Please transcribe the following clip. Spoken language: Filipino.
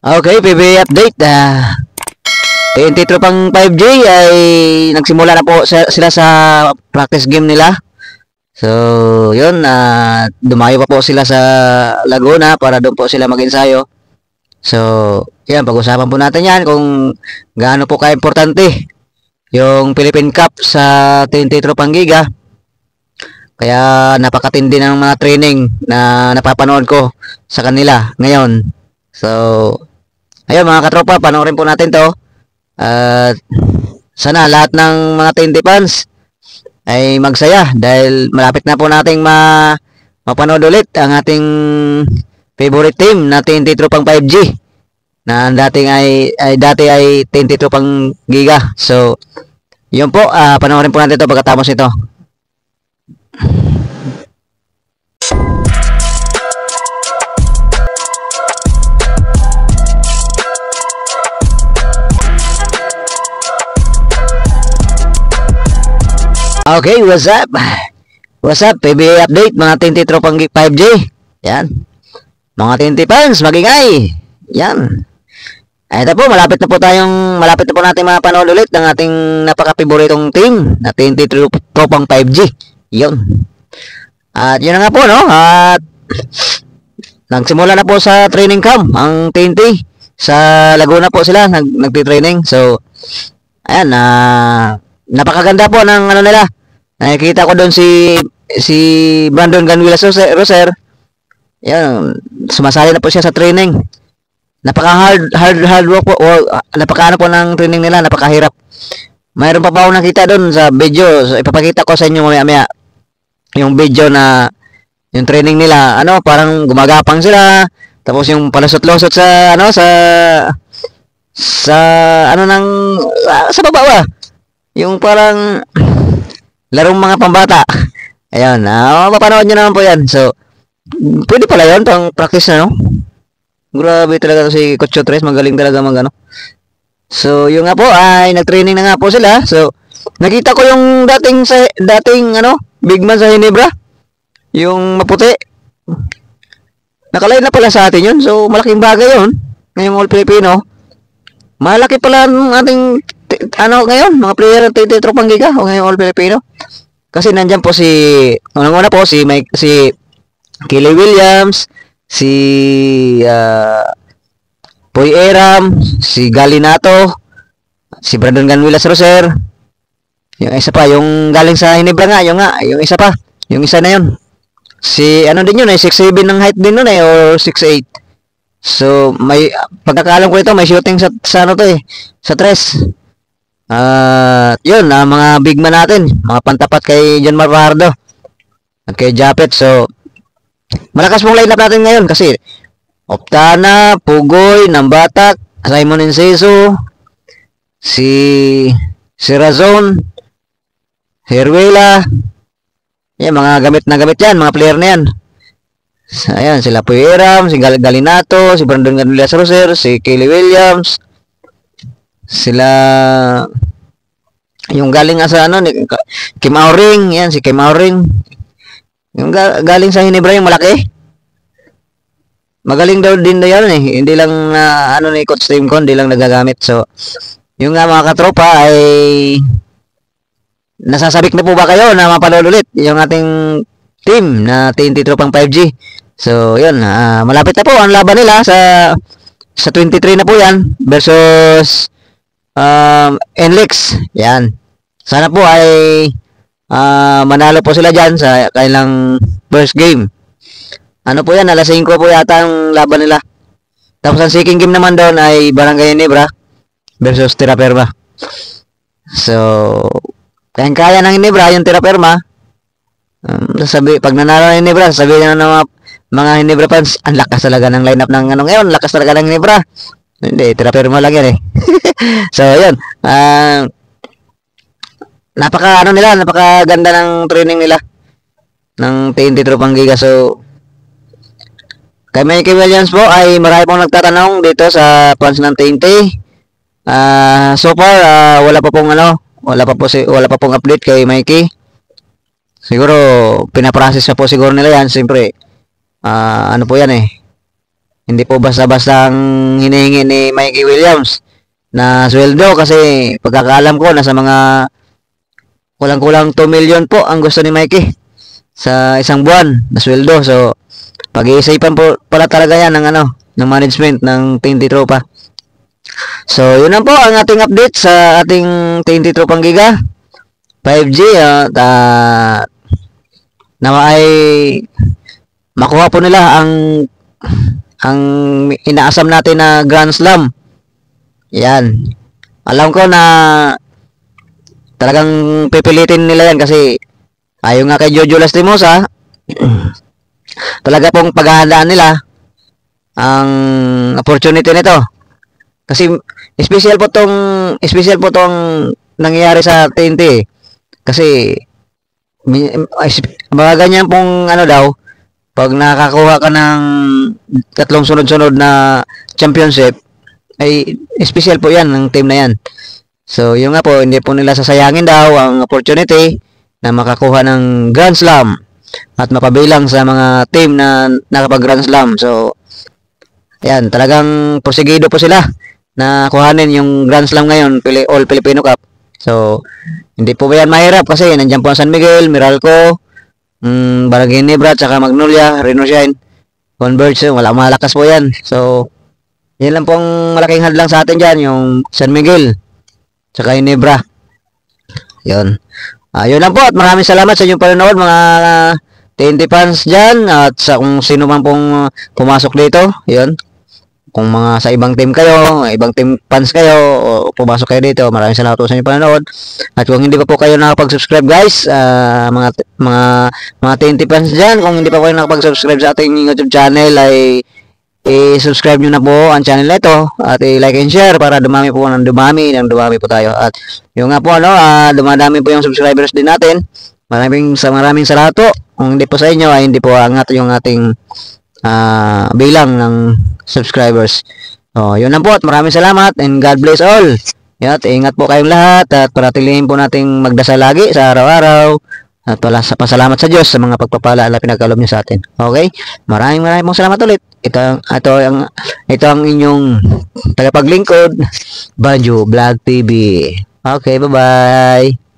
Okay, PB update. TNT Tropang 5G ay nagsimula na po sila sa practice game nila. So, yun, dumayo pa po sila sa Laguna para doon po sila mag-ensayo. So, yan, pag-usapan po natin yan kung gaano po ka-importante yung Philippine Cup sa TNT Tropang Giga. Kaya napakatindi ng mga training na napapanood ko sa kanila ngayon. So, ayun mga katropa, panoorin po natin to. At sana lahat ng mga TNT fans ay magsaya dahil malapit na po nating mapanood ulit ang ating favorite team na TNT Tropang 5G na dati ay TNT Tropang Giga. So, yun po, panoorin po natin to pagkatapos ito. Okay, what's up? What's up? PBA update mga TNT Tropang 5G. Yan. Mga TNT fans, magingay. Yan. Ito po, malapit na po natin mapanood ulit ng ating napaka-paboritong team na TNT Tropang 5G. Yun. At yun na nga po, no? At nagsimula na po sa training camp ang TNT. Sa Laguna po sila nagti-training. So, ayan, napakaganda po ng ano nila. Nakikita ko doon si Brandon Ganuelas Roser. Yan, sumasali na po siya sa training. Hard work po o napakaano po ng training nila, napakahirap. Mayroon pa ako nakita doon sa video. So, ipapakita ko sa inyo mamaya yung video na yung training nila, parang gumagapang sila. Tapos yung palusot-lusot sa sa baba ba? Yung parang larong mga pambata. Ayun, mapapanood nyo naman po yan. So, pwede pala yun, pang practice na, no? Grabe talaga to si Coach Tres, magaling talaga So, yung nga po, ay nag-training na nga po sila. So, nakita ko yung dating big man sa Hinebra. Yung maputi. Nakalain na pala sa atin yun. So, malaking bagay yun. Ngayong All Filipino. Malaki pala ang ating ngayon, mga player ng TNT Tropang Giga o ngayong All Filipino. Kasi nandyan po unang-una po si Kelly Williams, si Poy Eram, si Galinato, si Brandon Ganuelas Roser. Yung isa pa, yung galing sa Hinebra yung isa pa, yung isa na yun. Si din yun 6'7 ng height din nun or 6'8. So, may pagkakalam ko ito, may shooting sa sa tres. Yun, mga big man natin, mga pantapat kay John Marvardo at kay Japet. So, malakas pong lineup natin ngayon kasi Optana, Pugoy, Nambatak, Simon Enciso, si Razon, Heruela. Yan, mga gamit yan, mga player na yan. Ayan, sila Puyeram, si Galinato, si Brandon Ganuelas Roser, si Kelly Williams, sila yung galing sa Kim Auring, yan si Kim Auring. Yung galing sa Hinebra yung malaki. Magaling daw din yan Hindi lang ni Coach Tim Con, hindi lang nagagamit. So, yung mga katropa ay nasasabik na po ba kayo na mapanood ulit yung ating team na TNT Tropang 5G? So, yun, malapit na po ang laban nila sa 23 na po yan versus NLEX. Yan. Sana po ay manalo po sila dyan sa kanilang first game. Po yan, alas 5 po yata ang laban nila. Tapos ang second game naman doon ay Barangay Hinebra versus Tiraperma. So, kaya ng Hinebra yung Tiraperma. Pag nanalo ng Hinebra, sabihin na mga Hinebra fans, ang lakas talaga ng lineup ng ngayon, lakas talaga ng Hinebra. Hindi, Tiraperma lang yan So, yun. Napakaganda ng training nila ng TNT Tropang Giga. So, kay Mikey Williams po ay marami pong nagtatanong dito sa fans ng TNT. So far, wala pa pong update kay Mikey. Siguro pinaprocess na po siguro nila yan. Siyempre, po yan Hindi po basta-basta ang hinihingi ni Mikey Williams na sweldo kasi pagkakaalam ko nasa mga kulang-kulang 2 million po ang gusto ni Mikey sa isang buwan na sweldo. So pag-iisipan po pala talaga yan ng ng management ng TNT Tropa. So yun lang po ang ating update sa ating TNT Tropang Giga 5G at nawa ay makuha po nila ang inaasam natin na Grand Slam. Yan. Alam ko na talagang pipilitin nila yan kasi ayon nga kay Jojo Lastimosa, talaga pong paghahandaan nila ang opportunity nito. Kasi special po tong nangyayari sa TNT. Kasi mga ganyan pong daw, pag nakakuha ka ng tatlong sunod-sunod na championship, ay special po yan ng team na yan. So, yun nga po, hindi po nila sasayangin daw ang opportunity na makakuha ng Grand Slam at mapabilang sa mga team na nakapag Grand Slam. So, yan, talagang porsigido po sila na kuhanin yung Grand Slam ngayon, All Filipino Cup. So, hindi po ba yan mahirap kasi nandiyan po ang San Miguel, Meralco, Barangay Nebra, tsaka Magnolia, Reno Shine, Converge, malakas po yan. So, yan lang pong malaking hadlang sa atin dyan, yung San Miguel, tsaka yung Nebra. Yun. Yun lang po at maraming salamat sa inyong panonood mga TNT fans dyan at sa kung sino man pong pumasok dito. Yun. Kung mga sa ibang team kayo, ibang team fans kayo, o pumasok kayo dito, maraming salamat po sa inyong panonood. At kung hindi pa po kayo nakapag-subscribe guys, mga TNT fans dyan, kung hindi pa po kayo nakapag-subscribe sa ating YouTube channel ay i-subscribe nyo na po ang channel na ito at i-like and share para dumami po po tayo. At yung nga po dumadami po yung subscribers din natin. Maraming salamat po. Kung hindi po sa inyo ay hindi po angat yung ating bilang ng subscribers. Yun lang po at maraming salamat and God bless all. At ingat po kayong lahat at paratilihin po nating magdasal lagi sa araw-araw at pasalamat sa Diyos sa mga pagpapala na pinagkaloob niya sa atin. Okay? Maraming pong salamat ulit. Ito ang inyong tagapaglingkod, Banjo Vlog TV. Okay, bye-bye.